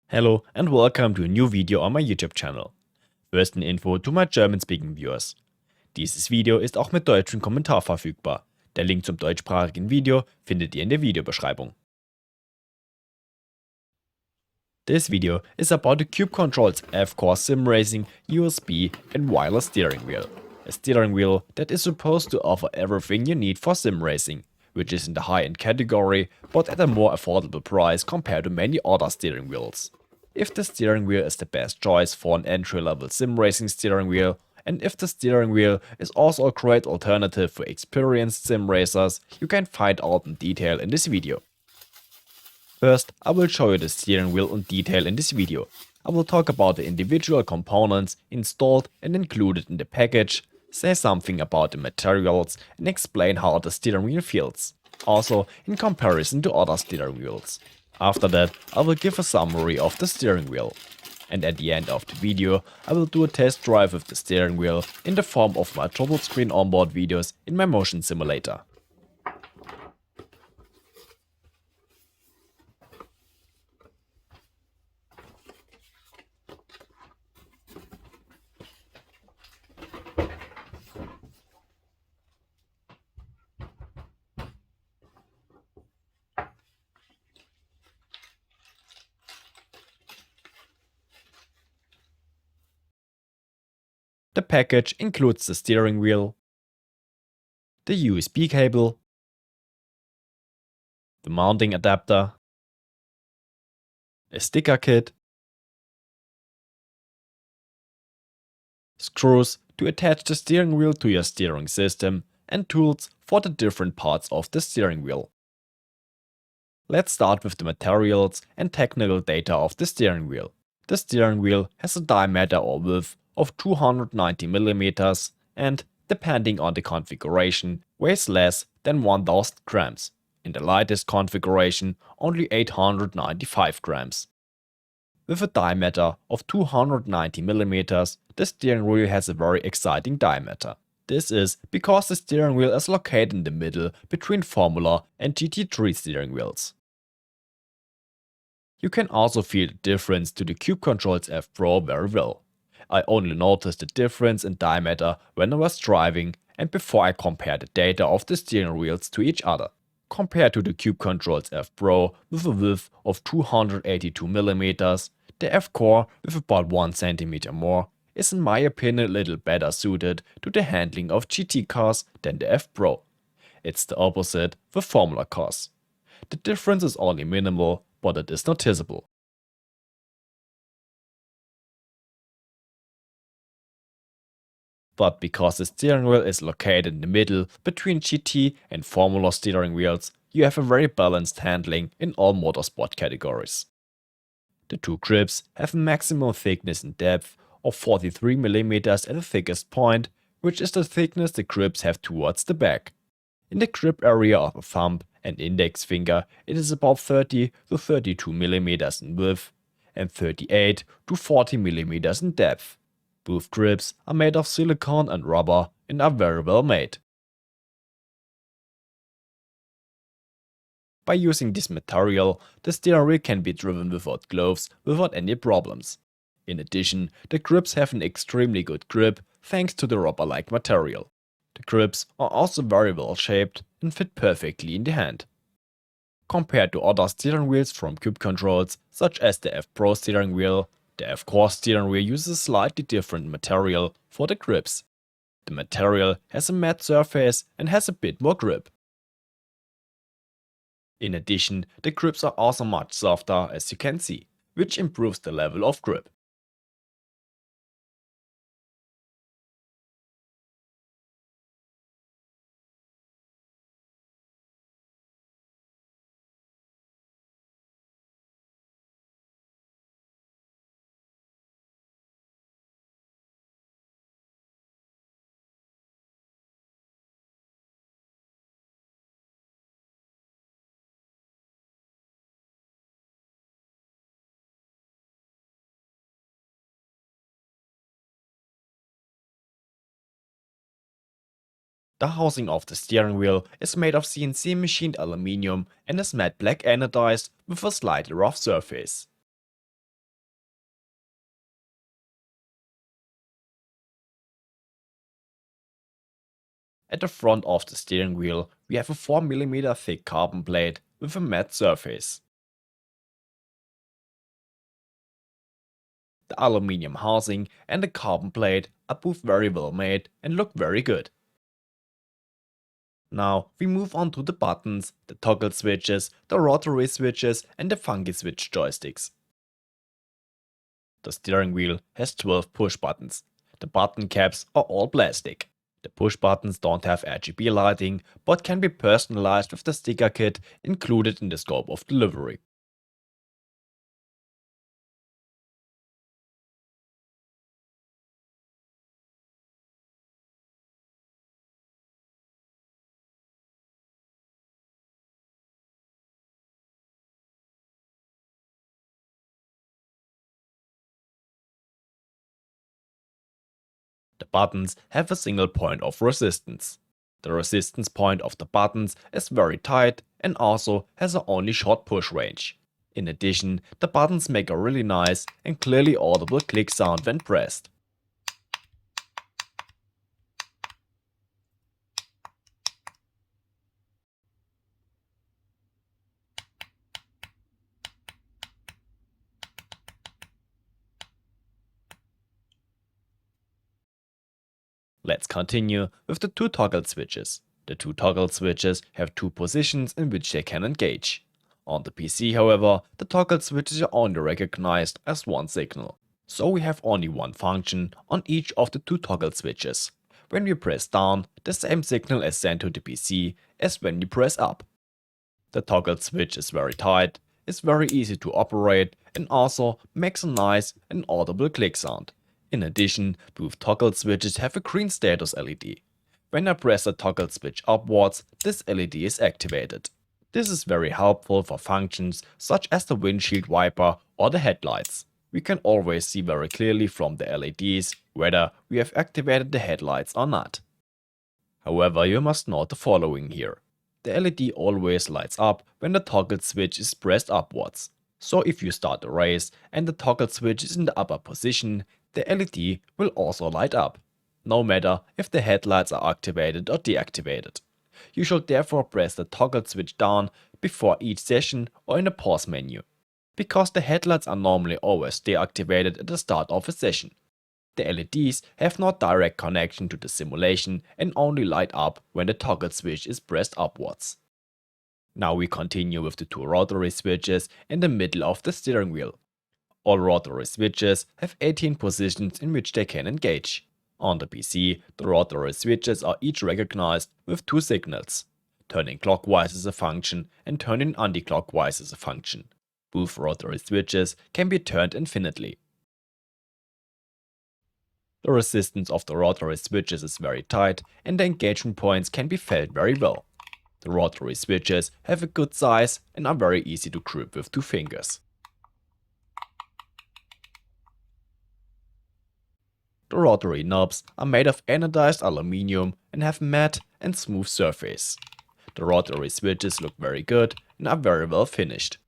Hello and welcome to a new video on my YouTube channel. First eine Info to my German-speaking viewers. Dieses Video ist auch mit deutschem Kommentar verfügbar. Der Link zum deutschsprachigen Video findet ihr in der Videobeschreibung. This video is about the Cube Control's F-Core Sim Racing USB and wireless steering wheel. A steering wheel that is supposed to offer everything you need for sim racing, which is in the high-end category but at a more affordable price compared to many other steering wheels. If the steering wheel is the best choice for an entry-level sim racing steering wheel, and if the steering wheel is also a great alternative for experienced sim racers, you can find out in detail in this video. First, I will show you the steering wheel in detail in this video. I will talk about the individual components installed and included in the package, say something about the materials and explain how the steering wheel feels, also in comparison to other steering wheels. After that, I will give a summary of the steering wheel. And at the end of the video, I will do a test drive with the steering wheel in the form of my total screen onboard videos in my motion simulator. The package includes the steering wheel, the USB cable, the mounting adapter, a sticker kit, screws to attach the steering wheel to your steering system, and tools for the different parts of the steering wheel. Let's start with the materials and technical data of the steering wheel. The steering wheel has a diameter or width of 290mm and, depending on the configuration, weighs less than 1000 grams. In the lightest configuration, only 895 grams. With a diameter of 290mm, the steering wheel has a very exciting diameter. This is because the steering wheel is located in the middle between Formula and GT3 steering wheels. You can also feel the difference to the Cube Control's F Pro very well. I only noticed the difference in diameter when I was driving and before I compared the data of the steering wheels to each other. Compared to the Cube Control's F Pro with a width of 282mm, the F Core with about 1 cm more is in my opinion a little better suited to the handling of GT cars than the F Pro. It's the opposite for Formula cars. The difference is only minimal, but it is noticeable. But because the steering wheel is located in the middle between GT and Formula steering wheels, you have a very balanced handling in all motorsport categories. The two grips have a maximum thickness and depth of 43mm at the thickest point, which is the thickness the grips have towards the back. In the grip area of a thumb and index finger, it is about 30 to 32mm in width and 38 to 40mm in depth. Both grips are made of silicone and rubber and are very well made. By using this material, the steering wheel can be driven without gloves without any problems. In addition, the grips have an extremely good grip thanks to the rubber-like material. The grips are also very well shaped and fit perfectly in the hand. Compared to other steering wheels from Cube Controls, such as the F Pro steering wheel, the F Core steering wheel uses a slightly different material for the grips. The material has a matte surface and has a bit more grip. In addition, the grips are also much softer as you can see, which improves the level of grip. The housing of the steering wheel is made of CNC machined aluminium and is matte black anodized with a slightly rough surface. At the front of the steering wheel, we have a 4mm thick carbon plate with a matte surface. The aluminium housing and the carbon plate are both very well made and look very good. Now we move on to the buttons, the toggle switches, the rotary switches and the funky switch joysticks. The steering wheel has 12 push buttons. The button caps are all plastic. The push buttons don't have RGB lighting, but can be personalized with the sticker kit included in the scope of delivery. The buttons have a single point of resistance. The resistance point of the buttons is very tight and also has a only short push range. In addition, the buttons make a really nice and clearly audible click sound when pressed. Let's continue with the two toggle switches. The two toggle switches have two positions in which they can engage. On the PC, however, the toggle switches are only recognized as one signal. So we have only one function on each of the two toggle switches. When we press down, the same signal is sent to the PC as when you press up. The toggle switch is very tight, is very easy to operate and also makes a nice and audible click sound. In addition, both toggle switches have a green status LED. When I press the toggle switch upwards, this LED is activated. This is very helpful for functions such as the windshield wiper or the headlights. We can always see very clearly from the LEDs whether we have activated the headlights or not. However, you must note the following here. The LED always lights up when the toggle switch is pressed upwards. So if you start a race and the toggle switch is in the upper position, the LED will also light up, no matter if the headlights are activated or deactivated. You should therefore press the toggle switch down before each session or in the pause menu, because the headlights are normally always deactivated at the start of a session. The LEDs have no direct connection to the simulation and only light up when the toggle switch is pressed upwards. Now we continue with the two rotary switches in the middle of the steering wheel. All rotary switches have 18 positions in which they can engage. On the PC, the rotary switches are each recognized with two signals. Turning clockwise is a function and turning anti-clockwise is a function. Both rotary switches can be turned infinitely. The resistance of the rotary switches is very tight and the engagement points can be felt very well. The rotary switches have a good size and are very easy to grip with two fingers. The rotary knobs are made of anodized aluminium and have matte and smooth surface. The rotary switches look very good and are very well finished.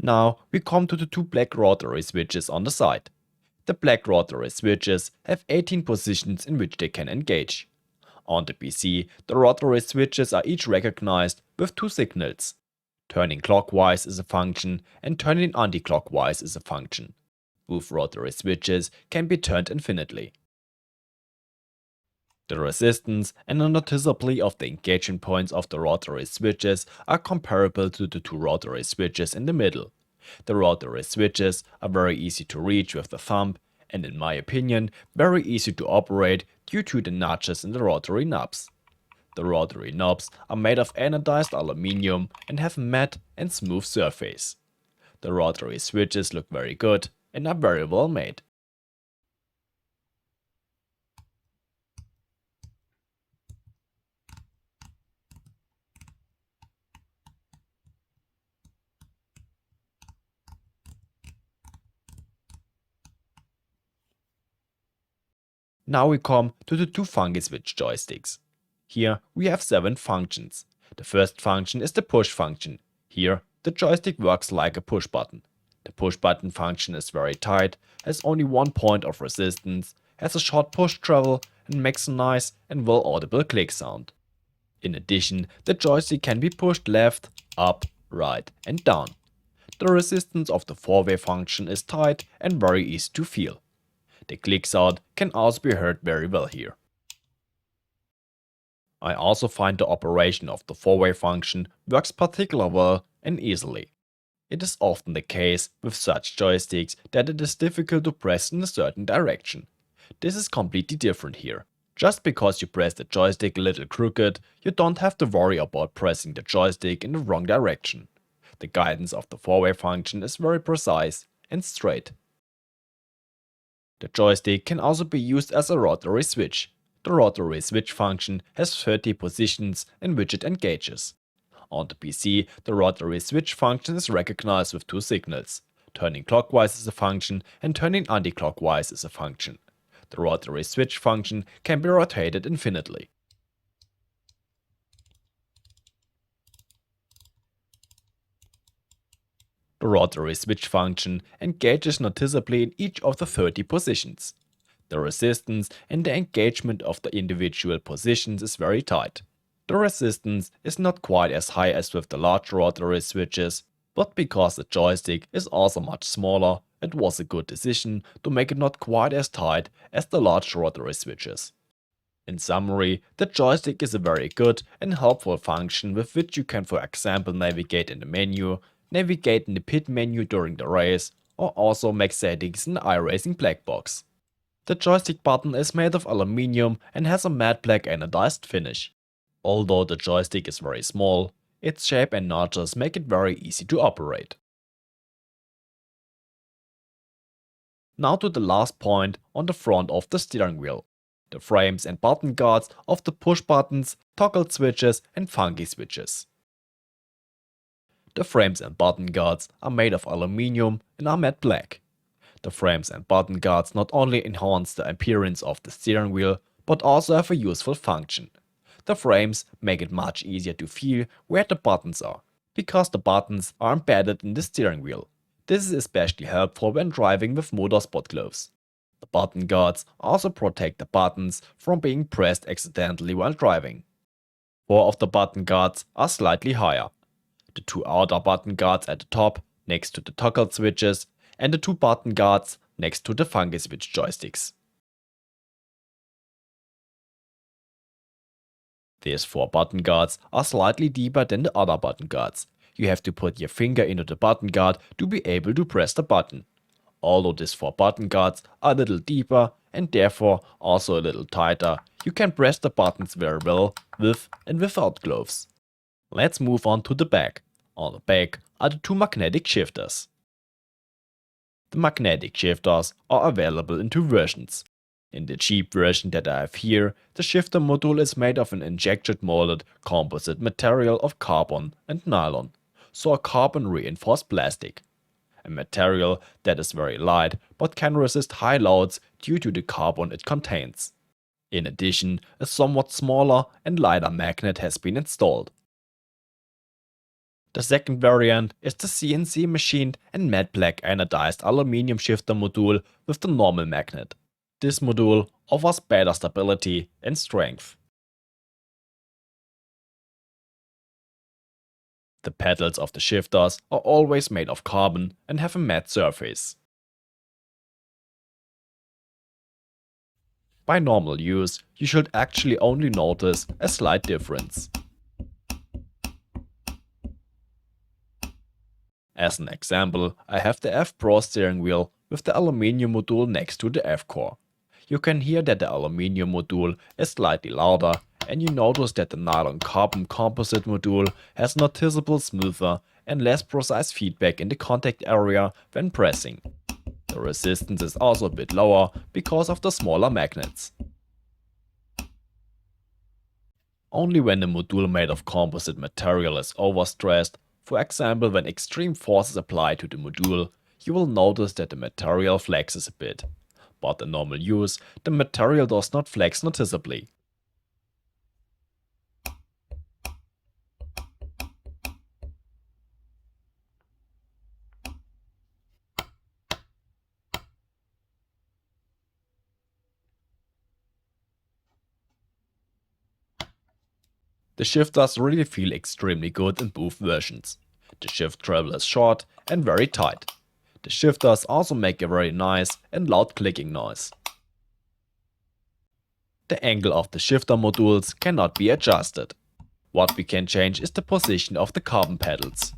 Now we come to the two black rotary switches on the side. The black rotary switches have 18 positions in which they can engage. On the PC, the rotary switches are each recognized with two signals. Turning clockwise is a function and turning anti-clockwise is a function. Both rotary switches can be turned infinitely. The resistance and the noticeability of the engagement points of the rotary switches are comparable to the two rotary switches in the middle. The rotary switches are very easy to reach with the thumb and in my opinion very easy to operate due to the notches in the rotary knobs. The rotary knobs are made of anodized aluminium and have matte and smooth surface. The rotary switches look very good and are very well made. Now we come to the two funky switch joysticks. Here we have 7 functions. The first function is the push function. Here the joystick works like a push button. The push button function is very tight, has only one point of resistance, has a short push travel, and makes a nice and well audible click sound. In addition, the joystick can be pushed left, up, right, and down. The resistance of the 4-way function is tight and very easy to feel. The click sound can also be heard very well here. I also find the operation of the 4-way function works particularly well and easily. It is often the case with such joysticks that it is difficult to press in a certain direction. This is completely different here. Just because you press the joystick a little crooked, you don't have to worry about pressing the joystick in the wrong direction. The guidance of the 4-way function is very precise and straight. The joystick can also be used as a rotary switch. The rotary switch function has 30 positions in which it engages. On the PC, the rotary switch function is recognized with two signals. Turning clockwise is a function and turning anti-clockwise is a function. The rotary switch function can be rotated infinitely. The rotary switch function engages noticeably in each of the 30 positions. The resistance and the engagement of the individual positions is very tight. The resistance is not quite as high as with the large rotary switches, but because the joystick is also much smaller, it was a good decision to make it not quite as tight as the large rotary switches. In summary, the joystick is a very good and helpful function with which you can, for example, navigate in the menu, navigate in the pit menu during the race, or also make settings in the iRacing black box. The joystick button is made of aluminium and has a matte black anodized finish. Although the joystick is very small, its shape and notches make it very easy to operate. Now to the last point on the front of the steering wheel. The frames and button guards of the push buttons, toggle switches and funky switches. The frames and button guards are made of aluminium and are matte black. The frames and button guards not only enhance the appearance of the steering wheel, but also have a useful function. The frames make it much easier to feel where the buttons are, because the buttons are embedded in the steering wheel. This is especially helpful when driving with motorsport gloves. The button guards also protect the buttons from being pressed accidentally while driving. 4 of the button guards are slightly higher. The 2 outer button guards at the top, next to the toggle switches, and the 2 button guards next to the funky switch joysticks. These 4 button guards are slightly deeper than the other button guards. You have to put your finger into the button guard to be able to press the button. Although these 4 button guards are a little deeper and therefore also a little tighter, you can press the buttons very well with and without gloves. Let's move on to the back. On the back are the 2 magnetic shifters. The magnetic shifters are available in 2 versions. In the cheap version that I have here, the shifter module is made of an injection molded composite material of carbon and nylon, so a carbon reinforced plastic. A material that is very light but can resist high loads due to the carbon it contains. In addition, a somewhat smaller and lighter magnet has been installed. The second variant is the CNC machined and matte black anodized aluminium shifter module with the normal magnet. This module offers better stability and strength. The pedals of the shifters are always made of carbon and have a matte surface. By normal use, you should actually only notice a slight difference. As an example, I have the F Pro steering wheel with the aluminium module next to the F Core. You can hear that the aluminium module is slightly louder, and you notice that the nylon carbon composite module has noticeable smoother and less precise feedback in the contact area when pressing. The resistance is also a bit lower because of the smaller magnets. Only when the module made of composite material is overstressed, for example when extreme forces apply to the module, you will notice that the material flexes a bit. But in normal use, the material does not flex noticeably. The shifters really feel extremely good in both versions. The shift travel is short and very tight. The shifters also make a very nice and loud clicking noise. The angle of the shifter modules cannot be adjusted. What we can change is the position of the carbon pedals.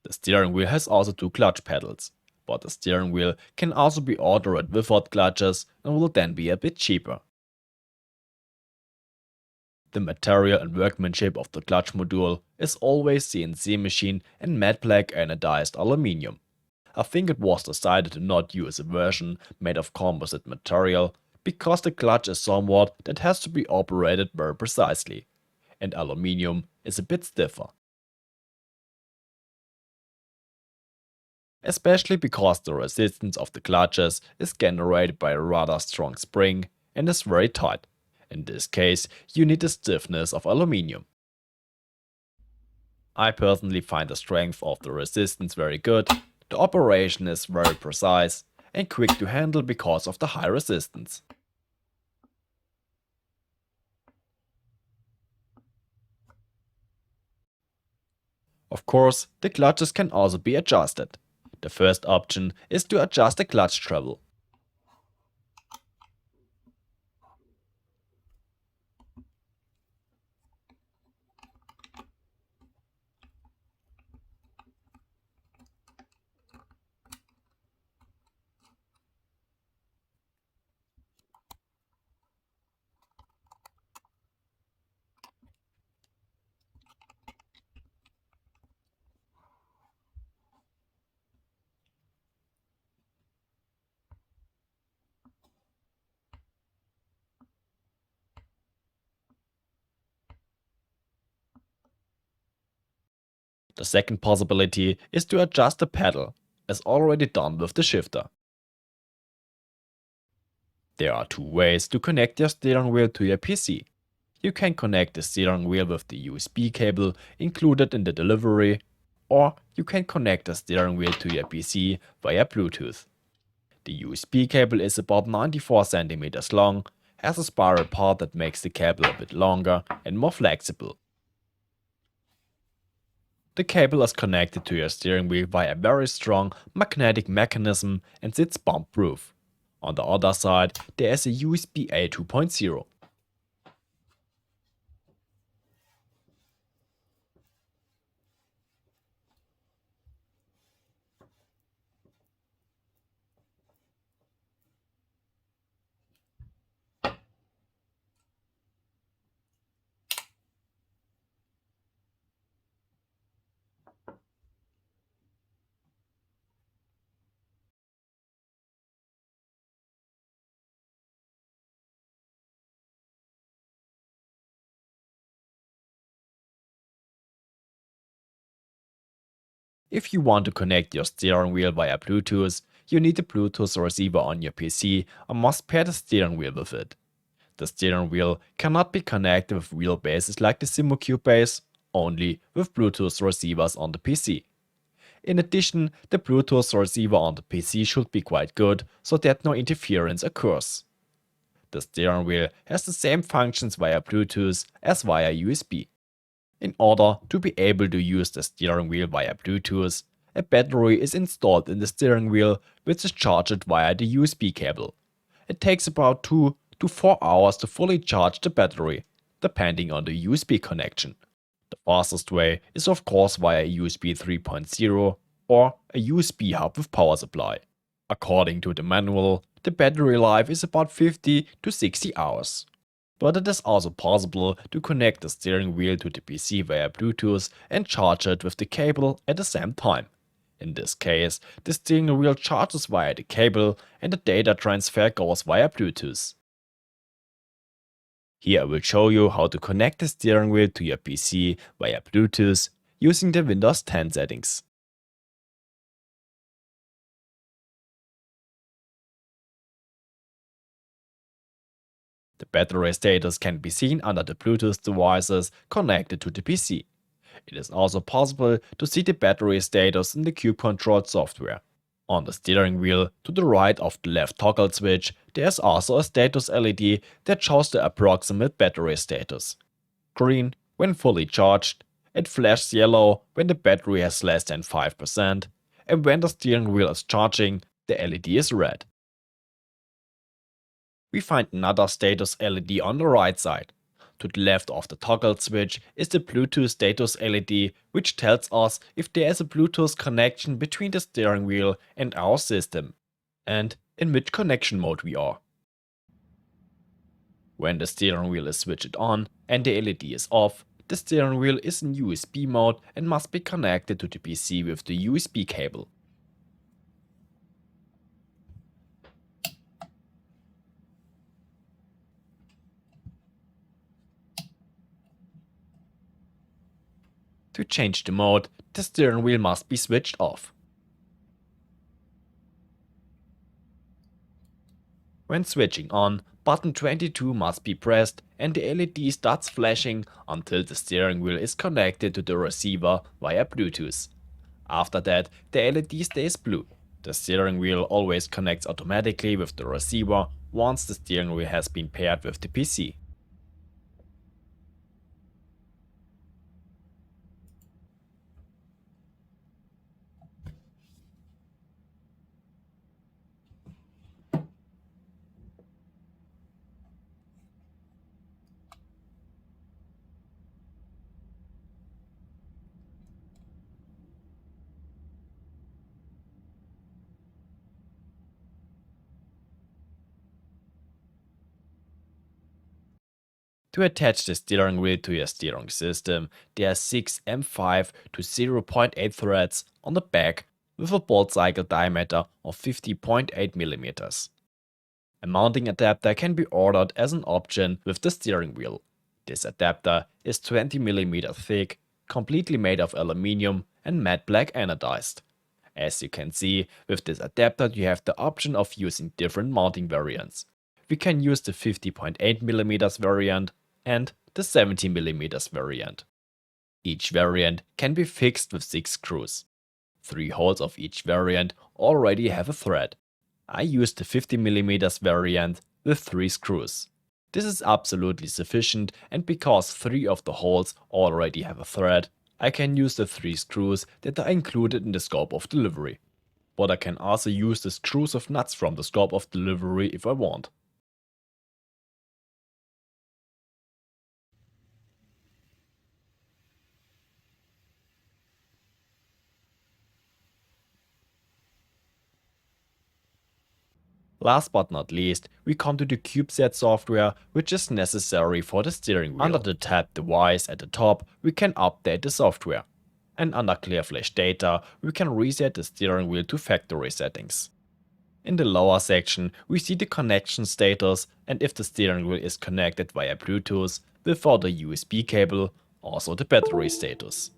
The steering wheel has also two clutch pedals, but the steering wheel can also be ordered without clutches and will then be a bit cheaper. The material and workmanship of the clutch module is always CNC machined and matte black anodized aluminium. I think it was decided to not use a version made of composite material because the clutch is somewhat that has to be operated very precisely, and aluminium is a bit stiffer. Especially because the resistance of the clutches is generated by a rather strong spring and is very tight. In this case, you need the stiffness of aluminium. I personally find the strength of the resistance very good, the operation is very precise and quick to handle because of the high resistance. Of course, the clutches can also be adjusted. The first option is to adjust the clutch travel. The second possibility is to adjust the pedal, as already done with the shifter. There are two ways to connect your steering wheel to your PC. You can connect the steering wheel with the USB cable included in the delivery, or you can connect the steering wheel to your PC via Bluetooth. The USB cable is about 94 cm long, has a spiral part that makes the cable a bit longer and more flexible. The cable is connected to your steering wheel via a very strong magnetic mechanism and sits bump-proof. On the other side, there is a USB-A 2.0. If you want to connect your steering wheel via Bluetooth, you need a Bluetooth receiver on your PC and must pair the steering wheel with it. The steering wheel cannot be connected with wheel bases like the SimuCube base, only with Bluetooth receivers on the PC. In addition, the Bluetooth receiver on the PC should be quite good so that no interference occurs. The steering wheel has the same functions via Bluetooth as via USB. In order to be able to use the steering wheel via Bluetooth, a battery is installed in the steering wheel which is charged via the USB cable. It takes about 2 to 4 hours to fully charge the battery, depending on the USB connection. The fastest way is of course via USB 3.0 or a USB hub with power supply. According to the manual, the battery life is about 50 to 60 hours. But it is also possible to connect the steering wheel to the PC via Bluetooth and charge it with the cable at the same time. In this case, the steering wheel charges via the cable and the data transfer goes via Bluetooth. Here I will show you how to connect the steering wheel to your PC via Bluetooth using the Windows 10 settings. The battery status can be seen under the Bluetooth devices connected to the PC. It is also possible to see the battery status in the CubeControl software. On the steering wheel, to the right of the left toggle switch, there is also a status LED that shows the approximate battery status. Green when fully charged, it flashes yellow when the battery has less than 5%, and when the steering wheel is charging, the LED is red. We find another status LED on the right side. To the left of the toggle switch is the Bluetooth status LED, which tells us if there is a Bluetooth connection between the steering wheel and our system, and in which connection mode we are. When the steering wheel is switched on and the LED is off, the steering wheel is in USB mode and must be connected to the PC with the USB cable. To change the mode, the steering wheel must be switched off. When switching on, button 22 must be pressed and the LED starts flashing until the steering wheel is connected to the receiver via Bluetooth. After that, the LED stays blue. The steering wheel always connects automatically with the receiver once the steering wheel has been paired with the PC. To attach the steering wheel to your steering system, there are 6 M5 to 0.8 threads on the back with a bolt cycle diameter of 50.8 mm. A mounting adapter can be ordered as an option with the steering wheel. This adapter is 20 mm thick, completely made of aluminium and matte black anodized. As you can see, with this adapter you have the option of using different mounting variants. We can use the 50.8 mm variant and the 70 mm variant. Each variant can be fixed with 6 screws. 3 holes of each variant already have a thread. I used the 50 mm variant with 3 screws. This is absolutely sufficient, and because 3 of the holes already have a thread, I can use the 3 screws that are included in the scope of delivery. But I can also use the screws of nuts from the scope of delivery if I want. Last but not least, we come to the CubeSet software, which is necessary for the steering wheel. Under the tab Device at the top, we can update the software. And under Clear Flash Data, we can reset the steering wheel to factory settings. In the lower section, we see the connection status and if the steering wheel is connected via Bluetooth without a USB cable, also the battery status.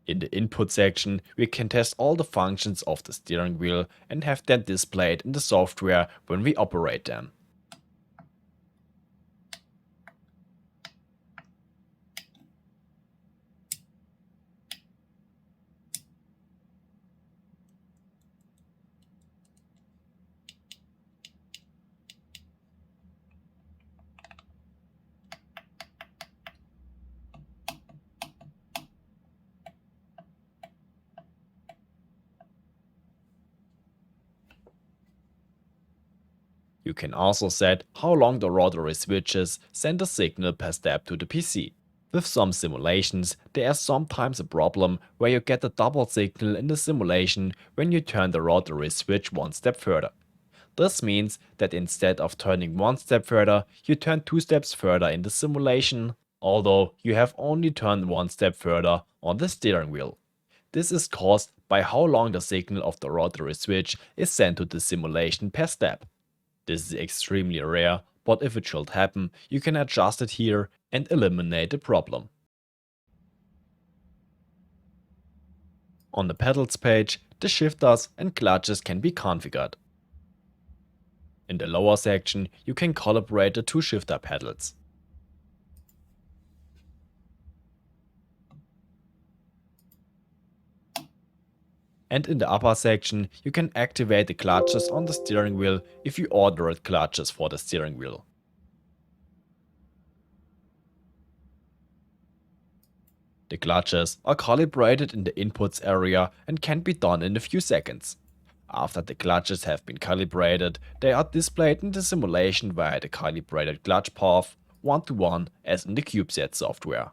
In the input section, we can test all the functions of the steering wheel and have them displayed in the software when we operate them. You can also set how long the rotary switches send a signal per step to the PC. With some simulations, there is sometimes a problem where you get a double signal in the simulation when you turn the rotary switch one step further. This means that instead of turning one step further, you turn two steps further in the simulation, although you have only turned one step further on the steering wheel. This is caused by how long the signal of the rotary switch is sent to the simulation per step. This is extremely rare, but if it should happen, you can adjust it here and eliminate the problem. On the pedals page, the shifters and clutches can be configured. In the lower section, you can calibrate the two shifter pedals. And in the upper section, you can activate the clutches on the steering wheel if you ordered clutches for the steering wheel. The clutches are calibrated in the inputs area and can be done in a few seconds. After the clutches have been calibrated, they are displayed in the simulation via the calibrated clutch path, one-to-one as in the CubeSet software.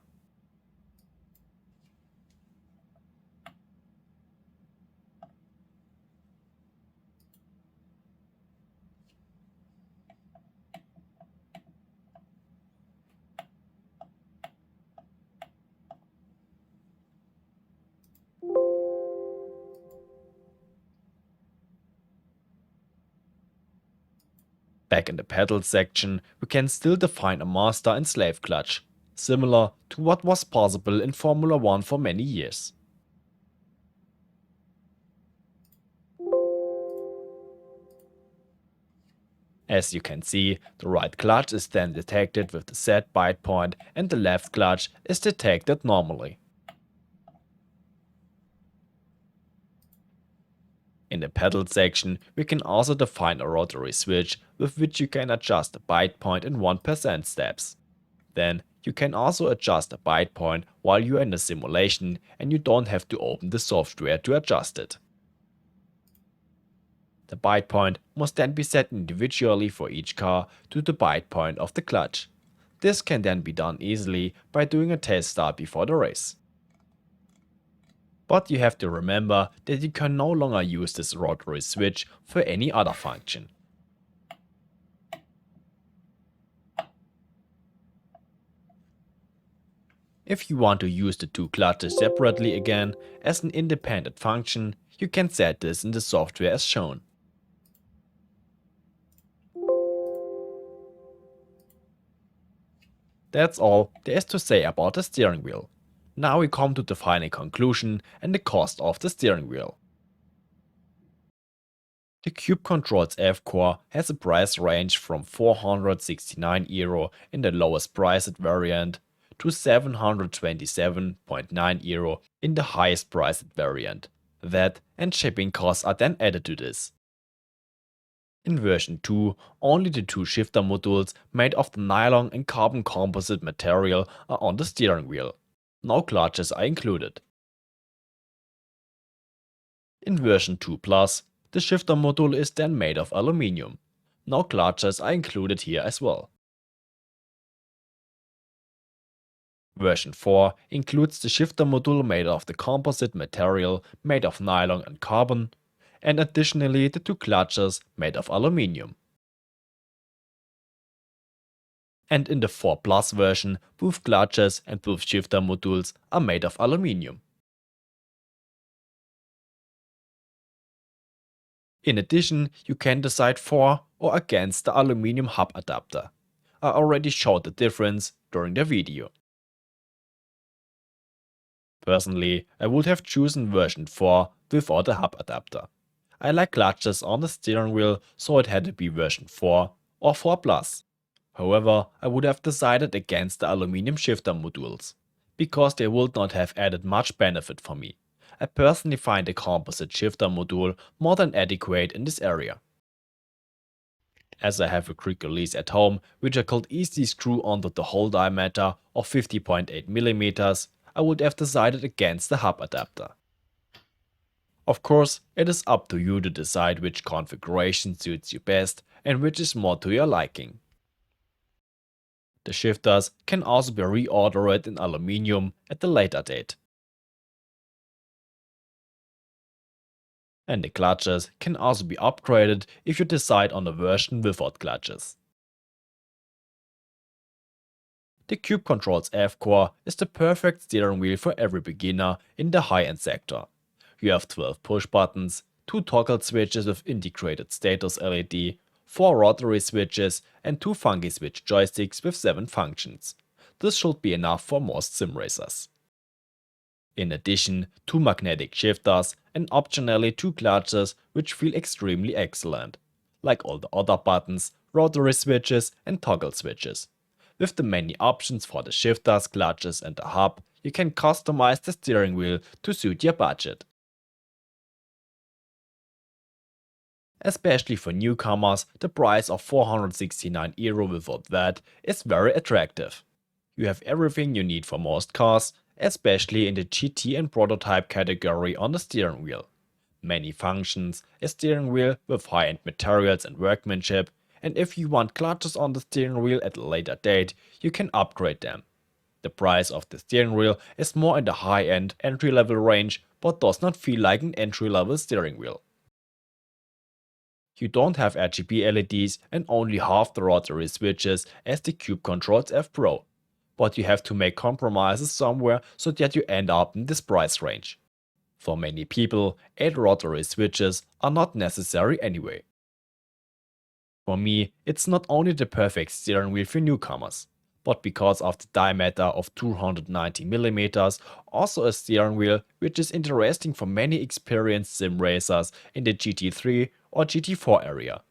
Back in the pedals section, we can still define a master and slave clutch, similar to what was possible in Formula 1 for many years. As you can see, the right clutch is then detected with the set byte point and the left clutch is detected normally. In the pedal section, we can also define a rotary switch with which you can adjust the byte point in 1% steps. Then, you can also adjust the byte point while you are in the simulation and you don't have to open the software to adjust it. The byte point must then be set individually for each car to the byte point of the clutch. This can then be done easily by doing a test start before the race. But you have to remember that you can no longer use this rotary switch for any other function. If you want to use the two clutches separately again as an independent function, you can set this in the software as shown. That's all there is to say about the steering wheel. Now we come to the final conclusion and the cost of the steering wheel. The Cube Controls F Core has a price range from €469 in the lowest priced variant to €727.9 in the highest priced variant. VAT and shipping costs are then added to this. In version 2, only the two shifter modules made of the nylon and carbon composite material are on the steering wheel. No clutches are included. In version 2 Plus, the shifter module is then made of aluminium. No clutches are included here as well. Version 4 includes the shifter module made of the composite material made of nylon and carbon, and additionally the two clutches made of aluminium. And in the 4 Plus version, both clutches and both shifter modules are made of aluminium. In addition, you can decide for or against the aluminium hub adapter. I already showed the difference during the video. Personally, I would have chosen version 4 without a hub adapter. I like clutches on the steering wheel, so it had to be version 4 or 4 Plus. However, I would have decided against the aluminum shifter modules, because they would not have added much benefit for me. I personally find the composite shifter module more than adequate in this area. As I have a quick release at home, which I could easily screw onto the whole diameter of 50.8mm, I would have decided against the hub adapter. Of course, it is up to you to decide which configuration suits you best and which is more to your liking. The shifters can also be reordered in aluminium at a later date. And the clutches can also be upgraded if you decide on a version without clutches. The Cube Controls F-Core is the perfect steering wheel for every beginner in the high-end sector. You have 12 push buttons, 2 toggle switches with integrated status LED, 4 rotary switches and 2 funky switch joysticks with 7 functions. This should be enough for most sim racers. In addition, 2 magnetic shifters and optionally 2 clutches which feel extremely excellent, like all the other buttons, rotary switches and toggle switches. With the many options for the shifters, clutches and the hub, you can customize the steering wheel to suit your budget. Especially for newcomers, the price of €469 without VAT is very attractive. You have everything you need for most cars, especially in the GT and prototype category on the steering wheel. Many functions, a steering wheel with high-end materials and workmanship, and if you want clutches on the steering wheel at a later date, you can upgrade them. The price of the steering wheel is more in the high-end entry-level range, but does not feel like an entry-level steering wheel. You don't have RGB LEDs and only half the rotary switches as the Cube Controls F Pro, but you have to make compromises somewhere so that you end up in this price range. For many people, 8 rotary switches are not necessary anyway. For me, it's not only the perfect steering wheel for newcomers, but because of the diameter of 290mm, also a steering wheel which is interesting for many experienced sim racers in the GT3 or GT4 area.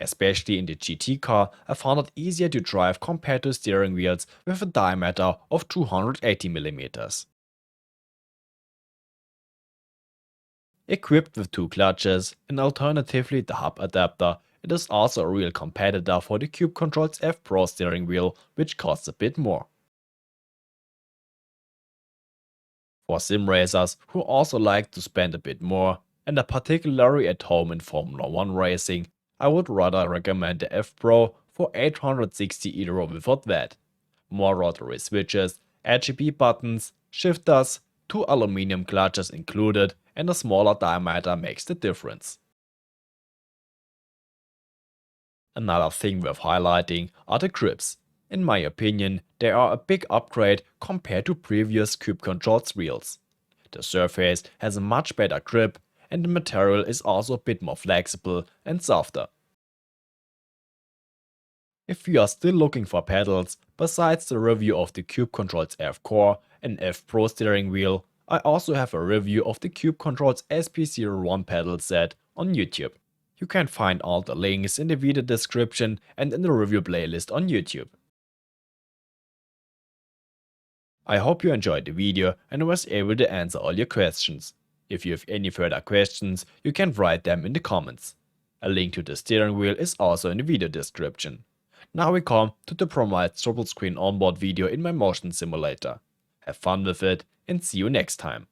Especially in the GT car, I found it easier to drive compared to steering wheels with a diameter of 280mm. Equipped with 2 clutches and alternatively the hub adapter, it is also a real competitor for the Cube Controls F Pro steering wheel, which costs a bit more. For sim racers who also like to spend a bit more, and are particularly at home in Formula 1 racing, I would rather recommend the F Pro for €860 without VAT. More rotary switches, RGB buttons, shifters, 2 aluminium clutches included, and a smaller diameter makes the difference. Another thing worth highlighting are the grips. In my opinion, they are a big upgrade compared to previous Cube Controls wheels. The surface has a much better grip and the material is also a bit more flexible and softer. If you are still looking for pedals, besides the review of the Cube Controls F Core and F Pro steering wheel, I also have a review of the Cube Controls SP01 pedal set on YouTube. You can find all the links in the video description and in the review playlist on YouTube. I hope you enjoyed the video and was able to answer all your questions. If you have any further questions, you can write them in the comments. A link to the steering wheel is also in the video description. Now we come to the promised triple screen onboard video in my motion simulator. Have fun with it and see you next time.